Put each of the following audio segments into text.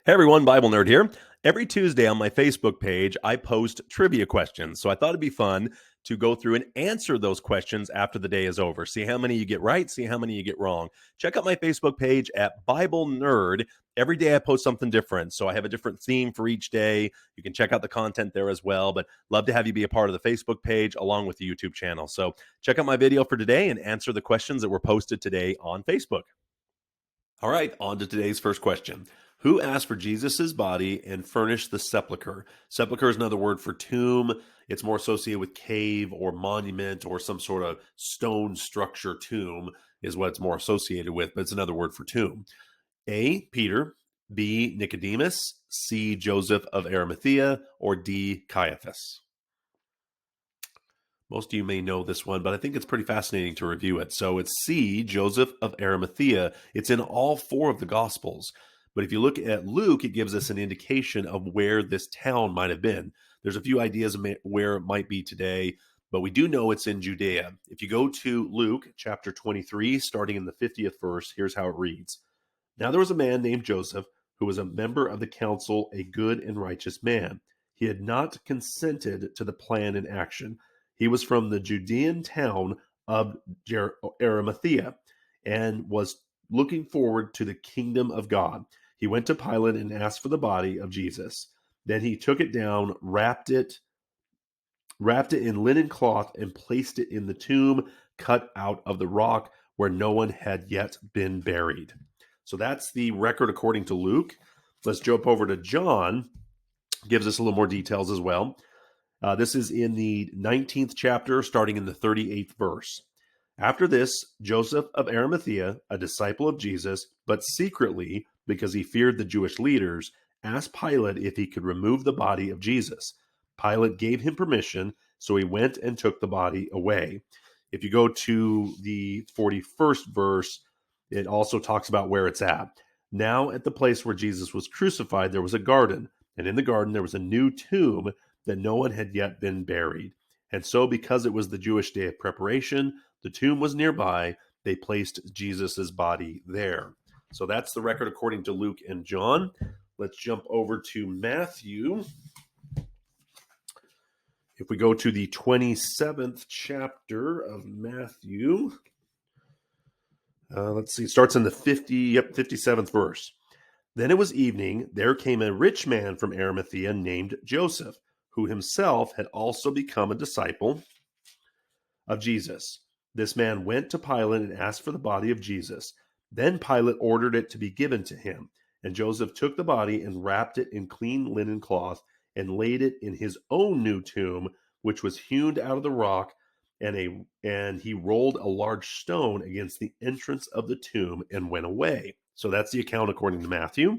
Hey everyone, Bible Nerd here. Every Tuesday on my Facebook page, I post trivia questions. So I thought it'd be fun to go through and answer those questions after the day is over. See how many you get right, see how many you get wrong. Check out my Facebook page at Bible Nerd. Every day I post something different. So I have a different theme for each day. You can check out the content there as well. But love to have you be a part of the Facebook page along with the YouTube channel. So check out my video for today and answer the questions that were posted today on Facebook. All right, on to today's first question. Who asked for Jesus's body and furnished the sepulcher? Sepulcher is another word for tomb. It's more associated with cave or monument or some sort of stone structure. Tomb is what it's more associated with, but it's another word for tomb. A, Peter. B, Nicodemus. C, Joseph of Arimathea. Or D, Caiaphas. Most of you may know this one, but I think it's pretty fascinating to review it. So it's C, Joseph of Arimathea. It's in all four of the Gospels. But if you look at Luke, it gives us an indication of where this town might have been. There's a few ideas of where it might be today, but we do know it's in Judea. If you go to Luke chapter 23, starting in the 50th verse, here's how it reads. Now there was a man named Joseph who was a member of the council, a good and righteous man. He had not consented to the plan in action. He was from the Judean town of Arimathea and was looking forward to the kingdom of God. He went to Pilate and asked for the body of Jesus. Then he took it down, wrapped it in linen cloth, and placed it in the tomb cut out of the rock where no one had yet been buried. So that's the record according to Luke. Let's jump over to John. Gives us a little more details as well. This is in the 19th chapter, starting in the 38th verse. After this, Joseph of Arimathea, a disciple of Jesus, but secretly, because he feared the Jewish leaders, asked Pilate if he could remove the body of Jesus. Pilate gave him permission, so he went and took the body away. If you go to the 41st verse, it also talks about where it's at. Now, at the place where Jesus was crucified, there was a garden, and in the garden there was a new tomb that no one had yet been buried. And so, because it was the Jewish day of preparation, the tomb was nearby. They placed Jesus's body there. So that's the record according to Luke and John. Let's jump over to Matthew. If we go to the 27th chapter of Matthew, let's see, it starts in the 57th verse. Then it was evening. There came a rich man from Arimathea named Joseph, who himself had also become a disciple of Jesus. This man went to Pilate and asked for the body of Jesus. Then Pilate ordered it to be given to him. And Joseph took the body and wrapped it in clean linen cloth and laid it in his own new tomb, which was hewn out of the rock, and he rolled a large stone against the entrance of the tomb and went away. So that's the account according to Matthew.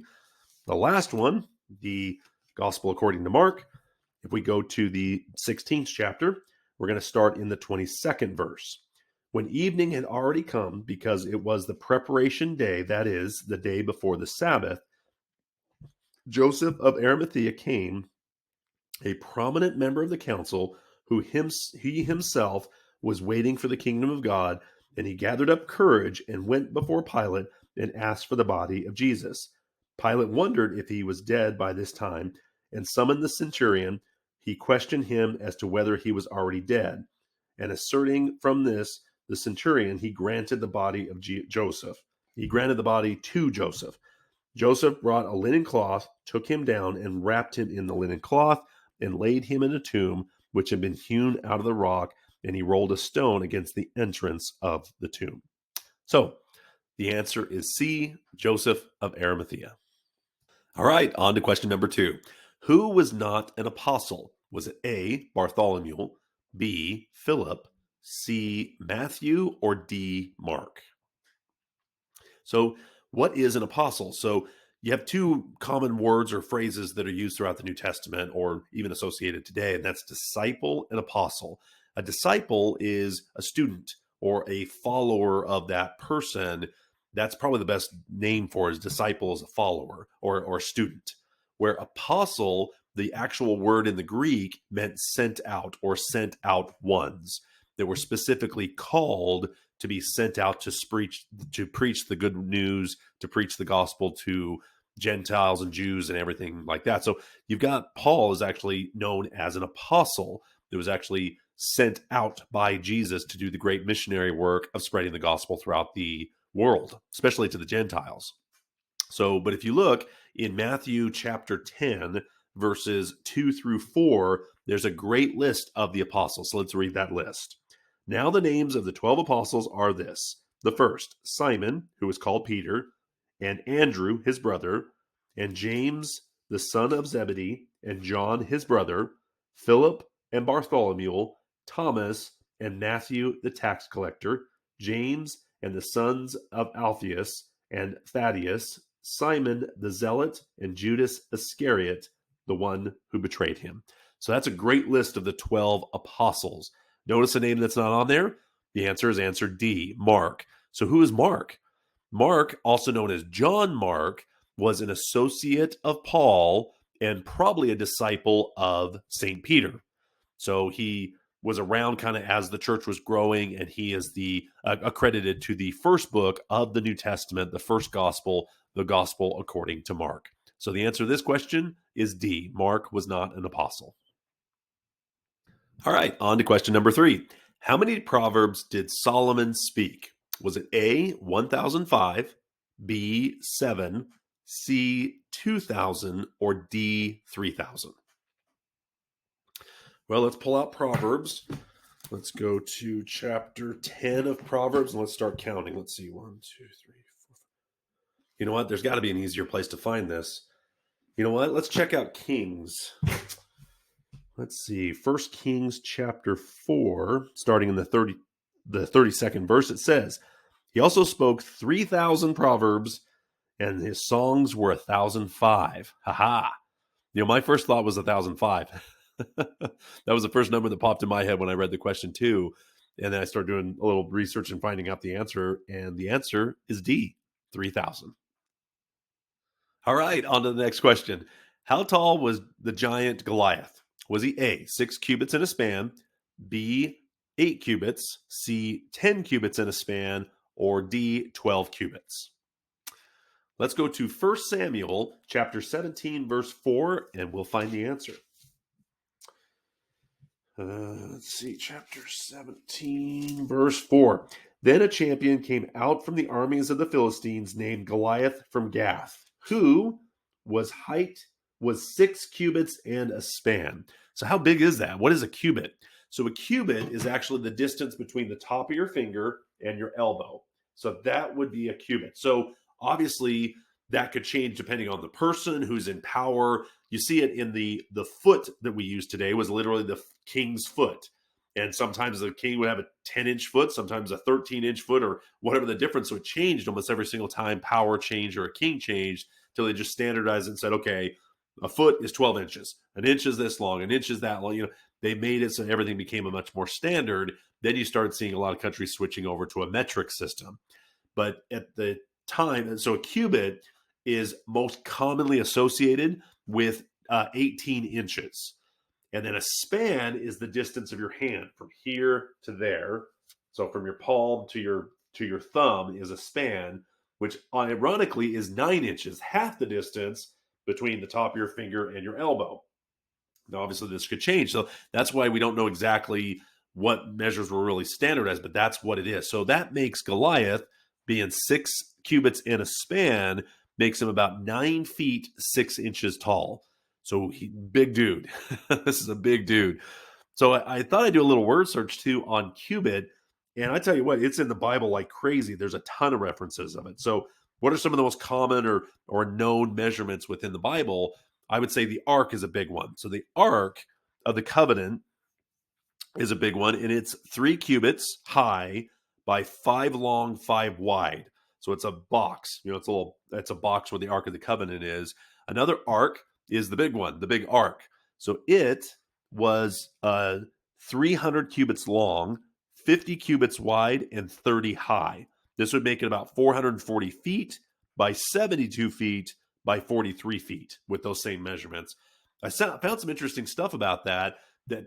The last one, the gospel according to Mark. If we go to the 16th chapter, we're going to start in the 22nd verse. When evening had already come, because it was the preparation day, that is, the day before the Sabbath, Joseph of Arimathea came, a prominent member of the council, he himself was waiting for the kingdom of God, and he gathered up courage and went before Pilate and asked for the body of Jesus. Pilate wondered if he was dead by this time, and summoned the centurion. He questioned him as to whether he was already dead. And asserting from this, the centurion, he granted the body of Joseph. He granted the body to Joseph. Joseph brought a linen cloth, took him down, and wrapped him in the linen cloth, and laid him in a tomb which had been hewn out of the rock, and he rolled a stone against the entrance of the tomb. So the answer is C, Joseph of Arimathea. All right, on to question number 2. Who was not an apostle? Was it A, Bartholomew, B, Philip, C, Matthew, or D, Mark? So what is an apostle? So you have two common words or phrases that are used throughout the New Testament or even associated today, and that's disciple and apostle. A disciple is a student or a follower of that person. That's probably the best name for it, is disciple as a follower or student. Where apostle, the actual word in the Greek, meant sent out or sent out ones that were specifically called to be sent out to preach the good news, to preach the gospel to Gentiles and Jews and everything like that. So you've got Paul is actually known as an apostle that was actually sent out by Jesus to do the great missionary work of spreading the gospel throughout the world, especially to the Gentiles. So, but if you look in Matthew chapter 10, verses 2 through 4, there's a great list of the apostles. So let's read that list. Now the names of the 12 apostles are this. The first, Simon, who was called Peter, and Andrew, his brother, and James, the son of Zebedee, and John, his brother, Philip and Bartholomew, Thomas and Matthew, the tax collector, James and the sons of Alphaeus, and Thaddeus, Simon the Zealot, and Judas Iscariot, the one who betrayed him. So that's a great list of the 12 apostles. Notice a name that's not on there? The answer is answer D, Mark. So who is Mark? Mark, also known as John Mark, was an associate of Paul and probably a disciple of St. Peter. So he was around kind of as the church was growing, and he is the accredited to the first book of the New Testament, the first gospel, the gospel according to Mark. So the answer to this question is D. Mark was not an apostle. All right, on to question number 3. How many proverbs did Solomon speak? Was it A, 1,005, B, 7, C, 2,000, or D, 3,000? Well, let's pull out Proverbs. Let's go to chapter 10 of Proverbs, and let's start counting. Let's see, 1, 2, 3, 4. You know what? There's got to be an easier place to find this. You know what? Let's check out Kings. Let's see, 1 Kings chapter 4, starting in the 32nd verse, it says, he also spoke 3,000 proverbs, and his songs were 1,005. Ha. You know, my first thought was 1,005. That was the first number that popped in my head when I read the question too. And then I started doing a little research and finding out the answer. And the answer is D, 3,000. All right, on to the next question. How tall was the giant Goliath? Was he A, 6 cubits in a span, B, 8 cubits, C, 10 cubits in a span, or D, 12 cubits? Let's go to 1 Samuel chapter 17, verse 4, and we'll find the answer. Let's see, chapter 17, verse 4. Then a champion came out from the armies of the Philistines named Goliath from Gath, who was 6 cubits and a span. So how big is that? What is a cubit? So a cubit is actually the distance between the top of your finger and your elbow. So that would be a cubit. So obviously that could change depending on the person who's in power. You see it in the foot that we use today was literally the king's foot. And sometimes the king would have a 10-inch foot, sometimes a 13-inch foot, or whatever the difference. So it changed almost every single time power changed or a king changed, till they just standardized it and said, okay, a foot is 12 inches. An inch is this long, an inch is that long. You know, they made it so everything became a much more standard. Then you started seeing a lot of countries switching over to a metric system. But at the time, so a cubit is most commonly associated with 18 inches. And then a span is the distance of your hand from here to there. So from your palm to your thumb is a span, which ironically is 9 inches, half the distance between the top of your finger and your elbow. Now, obviously, this could change. So that's why we don't know exactly what measures were really standardized, but that's what it is. So that makes Goliath, being 6 cubits in a span, makes him about 9 feet 6 inches tall. So big dude. This is a big dude. So I thought I'd do a little word search too on cubit. And I tell you what, it's in the Bible like crazy. There's a ton of references of it. So what are some of the most common or known measurements within the Bible? I would say the ark is a big one. So the ark of the covenant is a big one, and it's 3 cubits high by 5 long, 5 wide. So it's a box. You know, it's a box where the ark of the covenant is. Another ark is the big one, the big ark. So it was 300 cubits long, 50 cubits wide, and 30 high. This would make it about 440 feet by 72 feet by 43 feet with those same measurements. I found some interesting stuff about that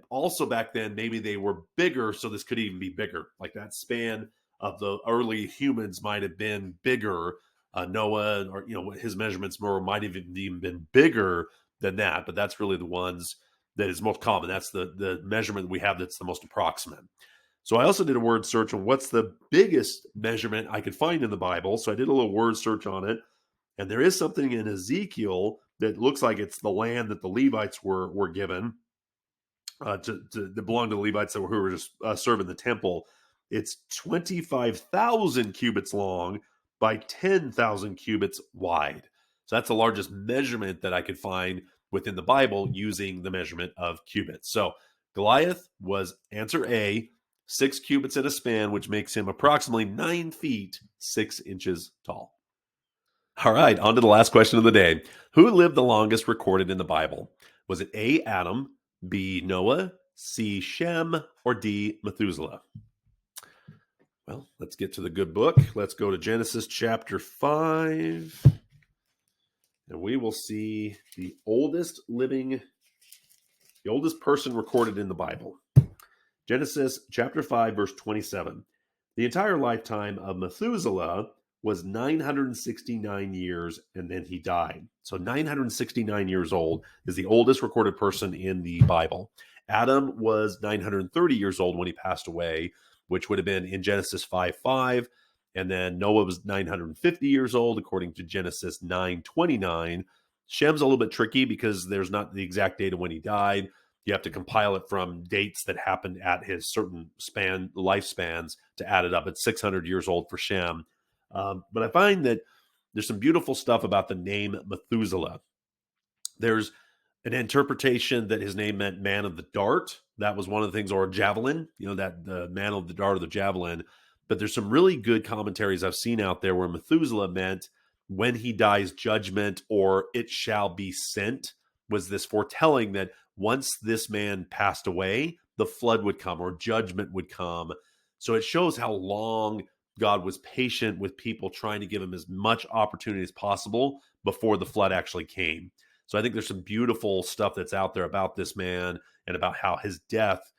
also back then, maybe they were bigger, so this could even be bigger. Like that span of the early humans might have been bigger Noah, or his measurements might have even been bigger than that, but that's really the ones that is most common. That's the measurement we have that's the most approximate. So I also did a word search on what's the biggest measurement I could find in the Bible. So I did a little word search on it, and there is something in Ezekiel that looks like it's the land that the Levites were given that belonged to the Levites who were just serving the temple. It's 25,000 cubits long by 10,000 cubits wide. So that's the largest measurement that I could find within the Bible using the measurement of cubits. So Goliath was answer A, 6 cubits in a span, which makes him approximately 9 feet, 6 inches tall. All right, on to the last question of the day. Who lived the longest recorded in the Bible? Was it A, Adam, B, Noah, C, Shem, or D, Methuselah? Well, let's get to the good book. Let's go to Genesis chapter 5. And we will see the oldest person recorded in the Bible. Genesis chapter 5, verse 27. The entire lifetime of Methuselah was 969 years, and then he died. So 969 years old is the oldest recorded person in the Bible. Adam was 930 years old when he passed away, which would have been in Genesis 5:5. And then Noah was 950 years old, according to Genesis 9:29. Shem's a little bit tricky because there's not the exact date of when he died. You have to compile it from dates that happened at his certain lifespans to add it up. It's 600 years old for Shem. But I find that there's some beautiful stuff about the name Methuselah. There's an interpretation that his name meant man of the dart. That was one of the things, or javelin, that the man of the dart or the javelin. But there's some really good commentaries I've seen out there where Methuselah meant when he dies, judgment, or it shall be sent, was this foretelling that once this man passed away, the flood would come or judgment would come. So it shows how long God was patient with people, trying to give him as much opportunity as possible before the flood actually came. So I think there's some beautiful stuff that's out there about this man and about how his death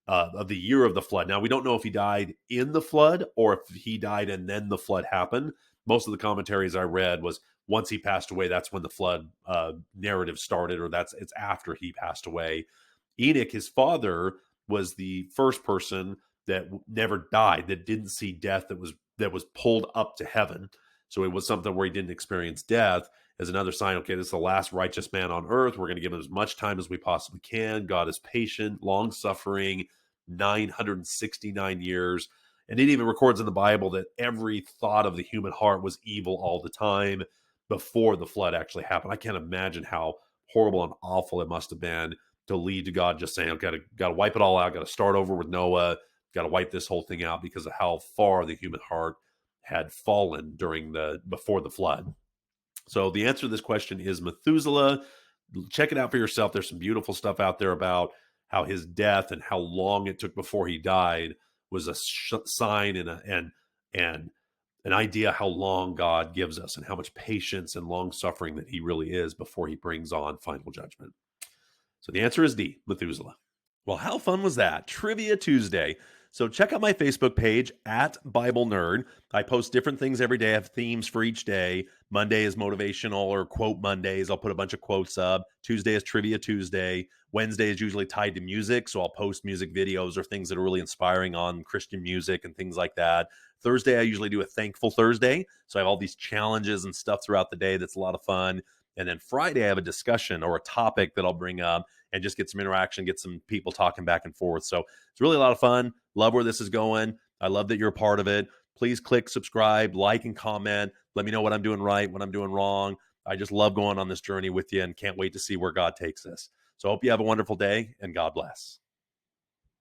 of the year of the flood. Now, we don't know if he died in the flood or if he died and then the flood happened. Most of the commentaries I read was once he passed away, that's when the flood narrative started, or it's after he passed away. Enoch, his father, was the first person that never died, that didn't see death, that was pulled up to heaven. So it was something where he didn't experience death as another sign. Okay, this is the last righteous man on earth. We're going to give him as much time as we possibly can. God is patient, long-suffering, 969 years. And it even records in the Bible that every thought of the human heart was evil all the time before the flood actually happened. I can't imagine how horrible and awful it must have been to lead to God just saying, "I've got to wipe it all out. Got to start over with Noah. Got to wipe this whole thing out," because of how far the human heart had fallen before the flood. So the answer to this question is Methuselah. Check it out for yourself. There's some beautiful stuff out there about how his death and how long it took before he died was a sign and an idea how long God gives us and how much patience and long suffering that he really is before he brings on final judgment. So the answer is D, Methuselah. Well, how fun was that? Trivia Tuesday. So check out my Facebook page at Bible Nerd. I post different things every day. I have themes for each day. Monday is motivational or quote Mondays. I'll put a bunch of quotes up. Tuesday is Trivia Tuesday. Wednesday is usually tied to music. So I'll post music videos or things that are really inspiring on Christian music and things like that. Thursday, I usually do a Thankful Thursday. So I have all these challenges and stuff throughout the day that's a lot of fun. And then Friday, I have a discussion or a topic that I'll bring up and just get some interaction, get some people talking back and forth. So it's really a lot of fun. Love where this is going. I love that you're a part of it. Please click subscribe, like, and comment. Let me know what I'm doing right, what I'm doing wrong. I just love going on this journey with you and can't wait to see where God takes us. So I hope you have a wonderful day and God bless.